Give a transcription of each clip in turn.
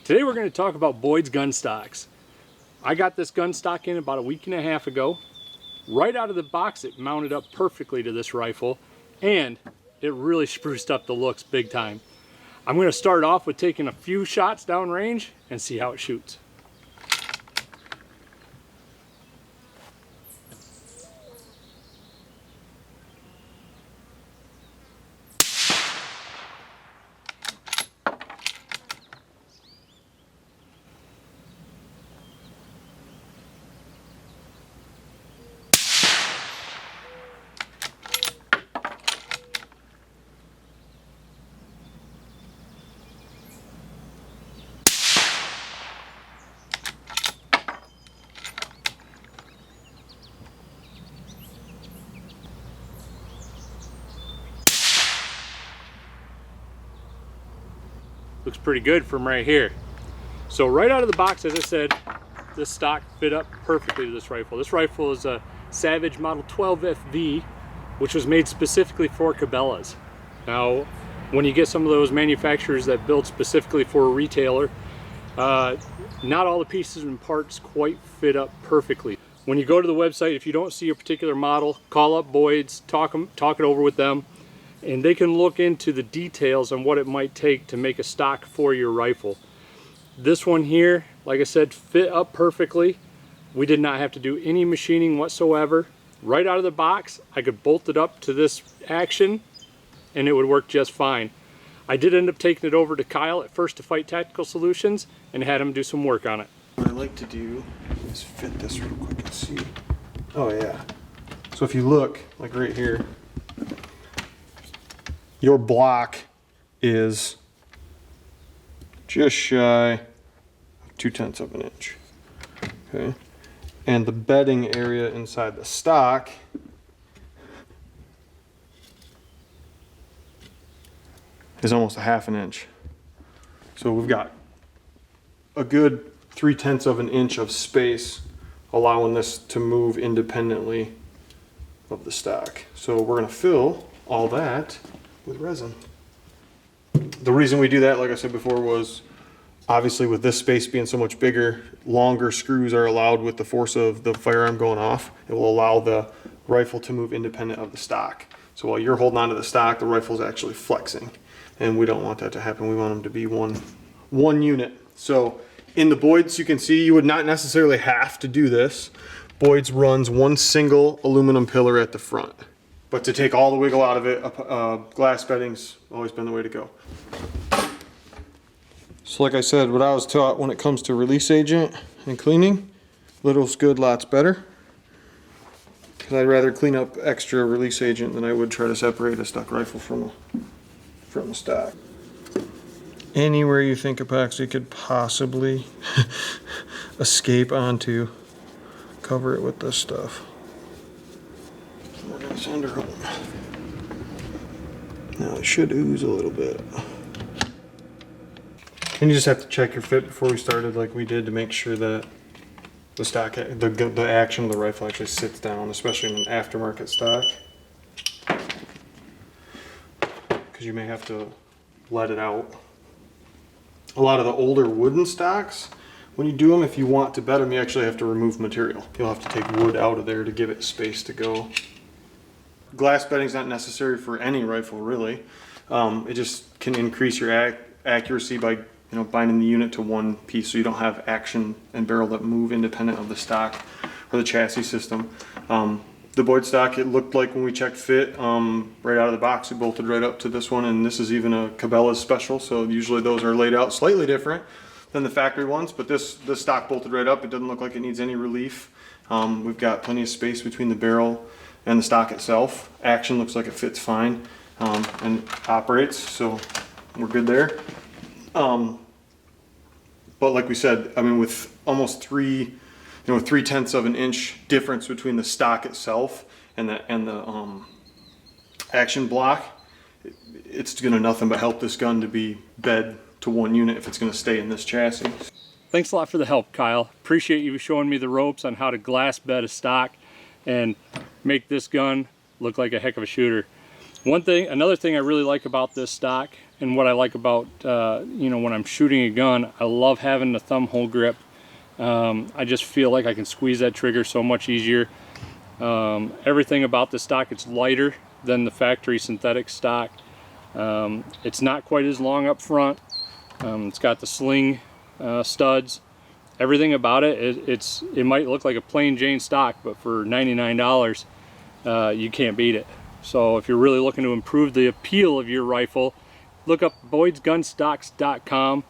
Today we're going to talk about Boyds Gunstocks. I got this gun stock in about a week and a half ago. Right out of the box it mounted up perfectly to this rifle, and it really spruced up the looks big time. I'm going to start off with taking a few shots downrange and see how it shoots. Looks pretty good from right here. So right out of the box, as I said, this stock fit up perfectly to this rifle. This rifle is a Savage Model 12FV, which was made specifically for Cabelas. Now, when you get some of those manufacturers that build specifically for a retailer, not all the pieces and parts quite fit up perfectly. When you go to the website, if you don't see a particular model, call up Boyds, talk it over with them, and they can look into the details on what it might take to make a stock for your rifle. This one here, like I said, fit up perfectly. We did not have to do any machining whatsoever. Right out of the box, I could bolt it up to this action and it would work just fine. I did end up taking it over to Kyle at First to Fight Tactical Solutions and had him do some work on it. What I like to do is fit this real quick and see. Oh yeah. So if you look, like right here, your block is just shy of 0.2 of an inch. Okay. And the bedding area inside the stock is almost 1/2 an inch. So we've got a good 0.3 of an inch of space allowing this to move independently of the stock. So we're going to fill all that with resin. The reason we do that, like I said before, was obviously with this space being so much bigger, longer screws are allowed with the force of the firearm going off. It will allow the rifle to move independent of the stock. So while you're holding onto the stock, the rifle's actually flexing. And we don't want that to happen. We want them to be one unit. So in the Boyds, you can see you would not necessarily have to do this. Boyds runs one single aluminum pillar at the front. But to take all the wiggle out of it, glass bedding's always been the way to go. So like I said, what I was taught when it comes to release agent and cleaning, little's good, lot's better. Because I'd rather clean up extra release agent than I would try to separate a stock rifle from a stock. Anywhere you think epoxy could possibly escape onto, cover it with this stuff. We're going to send her home. Now it should ooze a little bit. And you just have to check your fit before we started, like we did, to make sure that the stock, the action of the rifle actually sits down, especially in an aftermarket stock. Because you may have to let it out. A lot of the older wooden stocks, when you do them, if you want to bed them, you actually have to remove material. You'll have to take wood out of there to give it space to go. Glass bedding is not necessary for any rifle, really. It just can increase your accuracy by binding the unit to one piece, so you don't have action and barrel that move independent of the stock or the chassis system. The Boyd stock, it looked like when we checked fit, right out of the box, it bolted right up to this one, and this is even a Cabela special, so usually those are laid out slightly different than the factory ones, but this stock bolted right up. It doesn't look like it needs any relief. We've got plenty of space between the barrel and the stock itself. Action looks like it fits fine and operates, so we're good there. But like we said, I mean, with almost 0.3 of an inch difference between the stock itself and the action block, it's gonna nothing but help this gun to be bed to one unit if it's gonna stay in this chassis. Thanks a lot for the help, Kyle. Appreciate you showing me the ropes on how to glass bed a stock and make this gun look like a heck of a shooter. Another thing I really like about this stock And what I like about, you know, when I'm shooting a gun, I love having the thumb hole grip. I just feel like I can squeeze that trigger so much easier. Everything about the stock, it's lighter than the factory synthetic stock. It's not quite as long up front. It's got the sling studs. Everything about it, it might look like a plain Jane stock, but for $99, you can't beat it. So if you're really looking to improve the appeal of your rifle, look up boydsgunstocks.com.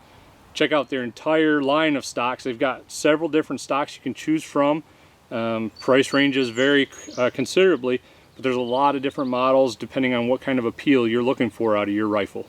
Check out their entire line of stocks. They've got several different stocks you can choose from. Price ranges vary considerably, but there's a lot of different models depending on what kind of appeal you're looking for out of your rifle.